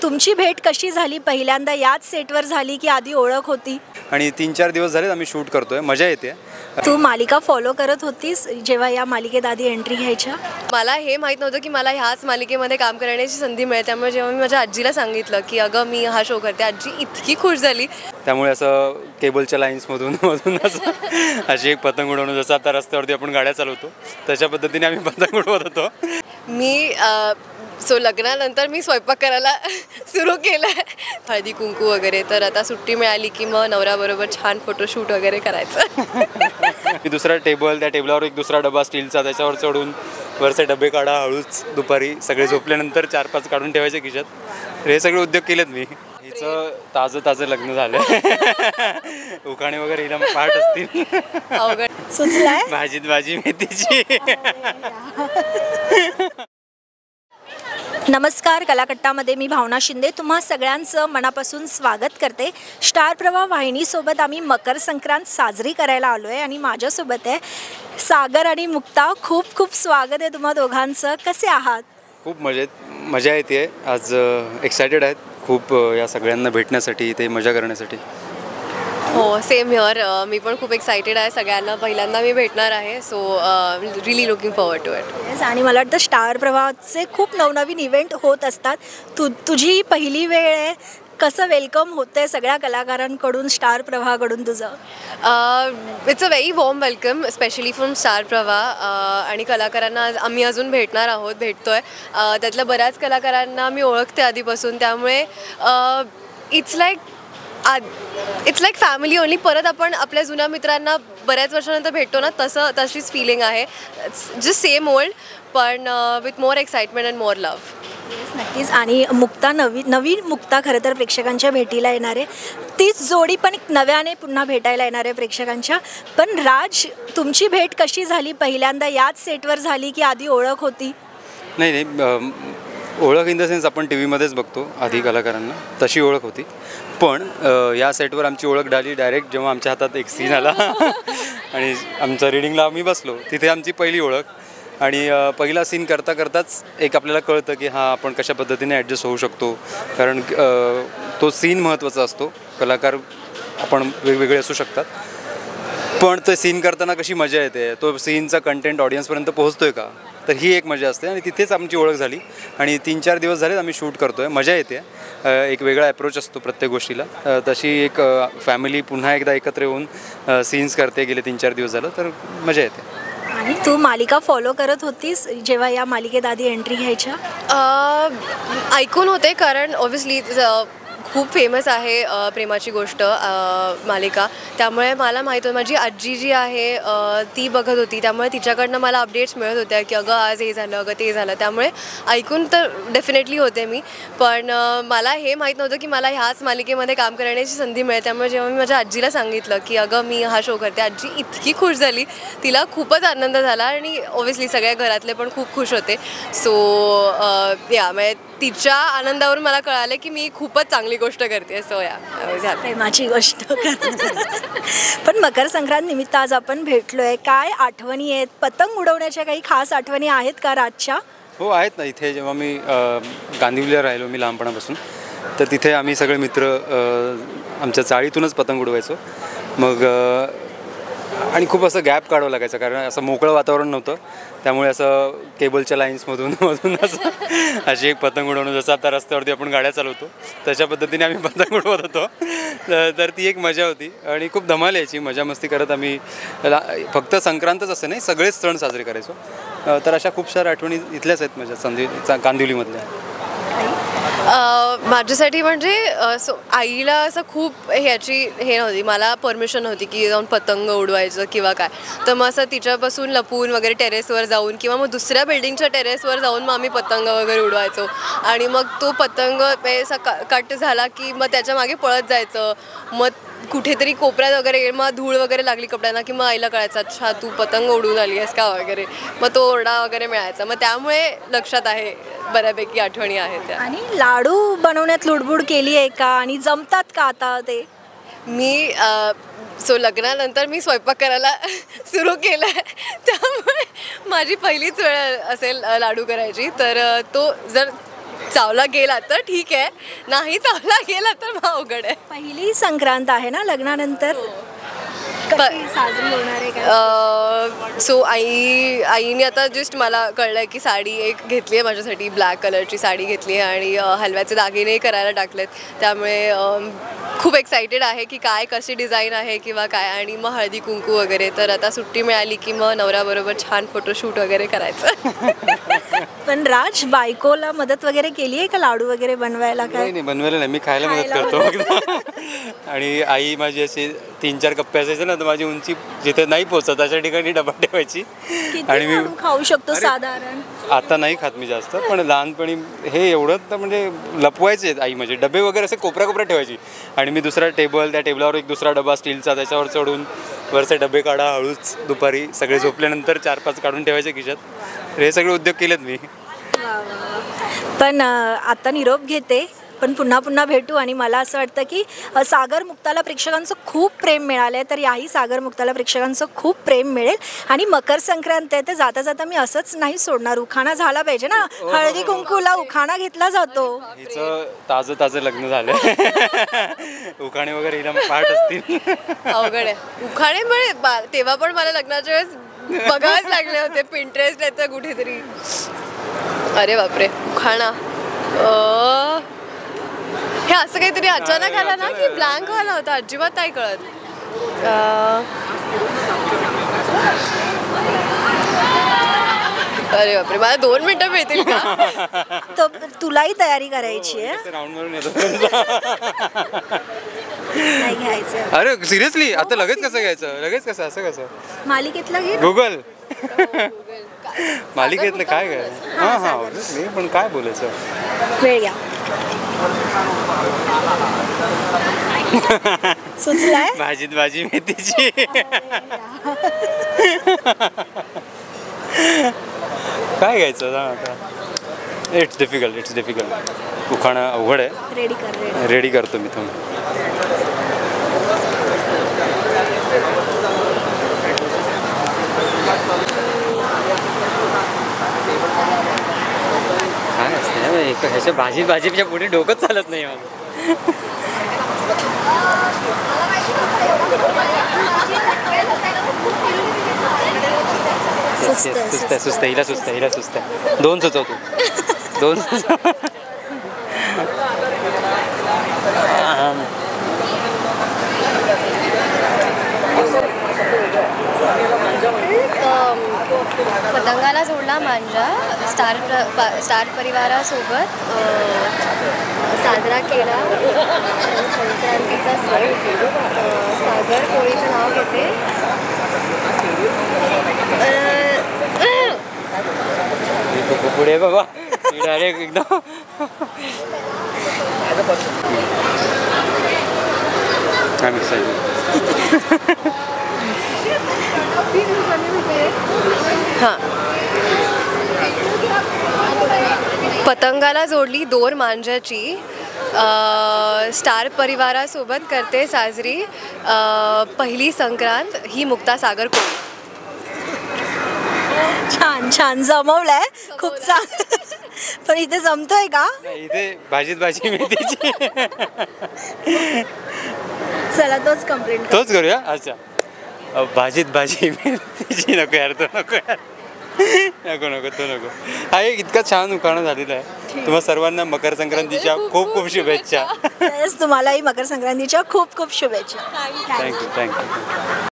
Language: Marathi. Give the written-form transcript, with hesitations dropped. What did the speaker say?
तुमची भेट कशी झाली? पहिल्यांदा याच सेटवर झाली की आधी ओळख होती? आणि 3-4 दिवस झालेत आम्ही शूट करतोय, मजा येते. तू मालिका फॉलो करत होतीस जेव्हा या मालिकेत आधी एंट्री घ्यायच्या? मला हे माहीत नव्हतं की मला ह्याच मालिकेमध्ये काम करण्याची संधी मिळेल. त्यामुळे जेव्हा मी माझ्या आजीला सांगितलं की अगं मी हा शो करते, आजी इतकी खुश झाली. त्यामुळे असं केबलच्या लाईन्समधून असं अशी एक पतंग उडवणं, जसं आता रस्त्यावरती आपण गाड्या चालवतो तशा पद्धतीने आम्ही पतंग उडवत होतो. मी लग्नानंतर मी स्वयंपाक करायला सुरू केलं आहे, हळदी कुंकू वगैरे. तर आता सुट्टी मिळाली की मग नवऱ्याबरोबर छान फोटोशूट वगैरे करायचं. मी दुसरा टेबल, त्या टेबलावर एक दुसरा डबा स्टीलचा, त्याच्यावर चढून वरचे डबे काढा, हळूच दुपारी सगळे झोपल्यानंतर 4-5 काढून ठेवायचे खिशात. हे सगळे उद्योग केलेत मी. हिचं ताजं लग्न झालं. उखाणे वगैरे हिला पाठ असतील. अवघड सुचलाय भाजीत भाजी मेथीची. नमस्कार, कलाकट्टामध्ये मी भावना शिंदे तुम्हा सगळ्यांचं मनापासून स्वागत करते. स्टार प्रवाह वाहिनीसोबत आम्ही मकर संक्रांत साजरी करायला आलो आहे आणि माझ्यासोबत आहे सागर आणि मुक्ता. खूप खूप स्वागत आहे तुम्हा दोघांचं. कसे आहात? खूप मजा येते. आज एक्सायटेड आहेत खूप या सगळ्यांना भेटण्यासाठी, ते मजा करण्यासाठी. हो, सेम हिअर. मी पण खूप एक्सायटेड आहे. सगळ्यांना पहिल्यांदा मी भेटणार आहे. So really looking forward to it. आणि मला वाटतं स्टार प्रवाहाचे खूप नवनवीन इव्हेंट होत असतात. तुझी पहिली वेळ आहे. कसं वेलकम होतं आहे सगळ्या कलाकारांकडून, स्टार प्रवाहाकडून तुझं? It's a very warm welcome, specially from Star Pravah. आणि कलाकारांना आम्ही अजून भेटणार आहोत, भेटतोय. त्यातल्या बऱ्याच कलाकारांना मी ओळखते आधीपासून. त्यामुळे इट्स लाईक फॅमिली ओनली. परत आपण आपल्या जुन्या मित्रांना बऱ्याच वर्षानंतर भेटतो ना, तशीच फिलिंग आहे. जस्ट सेम ओल्ड, पण with more excitement and more love. नक्कीच. आणि मुक्ता, नवीन मुक्ता खरं तर प्रेक्षकांच्या भेटीला येणार आहे. तीच जोडी पण नव्याने पुन्हा भेटायला येणार आहे प्रेक्षकांच्या. पण राज, तुमची भेट कशी झाली? पहिल्यांदा याच सेटवर झाली की आधी ओळख होती? नाही, ओळख इन द सेन्स आपण टी व्हीमध्येच बघतो आधी कलाकारांना, तशी ओळख होती. पण या सेटवर आमची ओळख झाली डायरेक्ट जेव्हा आमच्या हातात एक सीन आला आणि आमचं रीडिंगला आम्ही बसलो, तिथे आमची पहिली ओळख. आणि पहिला सीन करताच एक आपल्याला कळतं की हां, आपण कशा पद्धतीने ॲडजस्ट होऊ शकतो. कारण तो सीन महत्त्वाचा असतो. कलाकार आपण वेगवेगळे असू शकतात, पण ते सीन करताना कशी मजा येते, तो सीनचा कंटेंट ऑडियन्सपर्यंत पोहोचतो आहे का, तर ही एक मजा असते. आणि तिथेच आमची ओळख झाली. आणि 3-4 दिवस झालेत आम्ही शूट करतो आहे, मजा येते. एक वेगळा अप्रोच असतो प्रत्येक गोष्टीला. तशी एक फॅमिली पुन्हा एकदा एकत्र येऊन सीन्स करते गेले 3-4 दिवस झालं, तर मजा येते. आणि तू मालिका फॉलो करत होतीस जेव्हा या मालिकेत आधी एंट्री घ्यायच्या? ऐकून होते, कारण ऑब्व्हियसली खूप फेमस आहे प्रेमाची गोष्ट मालिका. त्यामुळे मला माहीत होतं. माझी आजी जी आहे ती बघत होती, त्यामुळे तिच्याकडनं मला अपडेट्स मिळत होत्या की अगं आज हे झालं, अगं ते झालं. त्यामुळे ऐकून तर डेफिनेटली होते मी. पण मला हे माहीत नव्हतं की मला ह्याच मालिकेमध्ये काम करण्याची संधी मिळेल. त्यामुळे जेव्हा मी माझ्या आजीला सांगितलं की अगं मी हा शो करते, आजी इतकी खुश झाली. तिला खूपच आनंद झाला आणि ऑब्व्हियसली सगळ्या घरातले पण खूप खुश होते. सो म्हणजे तिच्या आनंदावरून मला कळालं की मी खूपच चांगली गोष्ट करते. सो प्रेमाची गोष्ट. पण मकर संक्रांत निमित्त आज आपण भेटलोय. काय आठवणी आहेत? पतंग उडवण्याच्या काही खास आठवणी आहेत का राजच्या? हो, आहेत ना. इथे जेव्हा मी गांदिवलीला राहिलो मी लहानपणापासून, तर तिथे आम्ही सगळे मित्र आमच्या चाळीतूनच पतंग उडवायचो. मग आणि खूप असं गॅप काढावं लागायचं, कारण असं मोकळं वातावरण नव्हतं. त्यामुळे असं केबलच्या लाईन्समधून असं अशी एक पतंग उडवणं, जसं आता रस्त्यावरती आपण गाड्या चालवतो तशा पद्धतीने आम्ही पतंग उडवत होतो. तर ती एक मजा होती आणि खूप धमाल यायची. मजा मस्ती करत आम्ही फक्त संक्रांतच असं नाही, सगळेच सण साजरे करायचो. तर अशा खूप साऱ्या आठवणी इथल्याच आहेत माझ्या कांदिवलीमधल्या. माझ्यासाठी म्हणजे आईला असं खूप हे नव्हती, मला परमिशन होती की जाऊन पतंग उडवायचं किंवा काय. तर मग असं तिच्यापासून लपून वगैरे टेरेसवर जाऊन किंवा मग दुसऱ्या बिल्डिंगच्या टेरेसवर जाऊन मग आम्ही पतंग वगैरे उडवायचो. आणि मग तो पतंग असा कट झाला की मग त्याच्या मागे पळत जायचं. मग कुठेतरी कोपऱ्यात वगैरे मग धूळ वगैरे लागली कपड्यांना की मग आईला कळायचं, अच्छा तू पतंग उडवून आली आहेस का वगैरे. मग तो ओरडा वगैरे मिळायचा. मग त्यामुळे लक्षात आहे, बऱ्यापैकी आठवणी आहेत त्या. आणि लाडू बनवण्यात लुडबुड केली आहे का? आणि जमतात का आता ते? मी लग्नानंतर मी स्वयंपाक करायला सुरू केलं आहे. त्यामुळे माझी पहिलीच वेळ असेल लाडू करायची. तर तो जर चावला गेला तर ठीक आहे, नाही चावला गेला तर मग अवघड आहे. पहिली संक्रांत आहे ना लग्नानंतर, कशी साजरी होणार आहे काय? सो आईने आता जस्ट मला कळलं की साडी एक घेतली आहे माझ्यासाठी, ब्लॅक कलरची साडी घेतली आहे आणि हलव्याचे दागिने करायला टाकलेत. त्यामुळे खूप एक्सायटेड आहे की काय कशी डिझाईन आहे किंवा काय. आणि मग हळदी कुंकू वगैरे. तर आता सुट्टी मिळाली की मग नवऱ्याबरोबर छान फोटोशूट वगैरे करायचं. पण राज, बायकोला मदत वगैरे केली आहे का लाडू वगैरे बनवायला? काय नाही बनवायला नाही, मी खायला मदत करतो. आणि आई माझी अशी 3-4 कप्पे असायचे ना, तर माझी उंची जिथे नाही पोचत अशा ठिकाणी डबा ठेवायची. आणि मी लाडू खाऊ शकतो साधारण? आता नाही खात मी जास्त, पण लहानपणी हे एवढं तर म्हणजे लपवायचे आई माझे डबे वगैरे असे कोपऱ्या ठेवायची. आणि मी दुसरा टेबल, त्या टेबलावर एक दुसरा डबा स्टीलचा, त्याच्यावर चढून वरचे डबे काढा हळूच. दुपारी सगळे झोपल्यानंतर 4-5 काढून ठेवायचे खिशात. तर हे सगळे उद्योग केलेत मी. पण आता निरोप घेते, पण पुन्हा पुन्हा भेटू. आणि मला असं वाटतं की सागर मुक्ताला प्रेक्षकांचं खूप प्रेम मिळालं आहे, तर याही सागर मुक्ताला प्रेक्षकांचं खूप प्रेम मिळेल. आणि मकर संक्रांत आहे, तर जाता जाता मी असंच नाही सोडणार, उखाणा झाला पाहिजे ना. हळदी कुंकूला उखाणा घेतला जातो. हिचं ताजं लग्न झालं. उखाणे वगैरे हिला पाठ असतील. अवघड आहे. उखाणे पण तेव्हा पण मला लग्नाच्या वेळेस बघावेच लागले होते. पिंटरेस्ट येतं कुठेतरी. अरे बापरे, उखाणा. हे असं काहीतरी अचानक आलं ना की ब्लँक आला होता, अजिबात नाही कळत. अरे बापरे, मला 2 मिनिटं मिळतील का? तर तुलाही तयारी करायची आहे. राऊंड मारून येतो. नाही घ्यायचं. अरे सिरियसली आता लगेच कसं घ्यायचं? लगेच कसं? असं कसं? मालिकेतला घे. गुगल. मालिकेतलं काय काय? हां ऑब्विसली, पण काय बोलायचं? वेळ घ्या. सुचलाय? भाजीत भाजी मेथीची. काय घ्यायचं सांग आता? It's difficult. उखाणा अवघड आहे. रेडी करतो मी तुम्ही. काय असते ह्याच्या भाजीच्या पुढे डोकंच चालत नाही माझं. सुस्त हिला सुस्त. 2 सुचवतो. 2 पतंगाला जोडला मांजा स्टार परिवारासोबत साजरा केला संक्रांतीचा सण. सागर कोळीचं नाव घेते. पुढे बाबा डायरेक्ट एकदम. हां, पतंगाला जोडली दोर मांजाची. स्टार परिवारासोबत करते साजरी पहिली संक्रांत ही मुक्ता सागर कोळी. छान जमवलंय खूप छान. पण इथे जमतोय का? इथे भाजीत भाजी मेथीची. चला तोच करूया. अच्छा, भाजीत भाजी मेथीची नको यार, तो नको यार. नको. हा एक इतका छान उखाणा झालेला आहे. तुम्हा सर्वांना मकर संक्रांतीच्या खूप शुभेच्छा. तुम्हालाही मकर संक्रांतीच्या खूप शुभेच्छा. थँक्यू.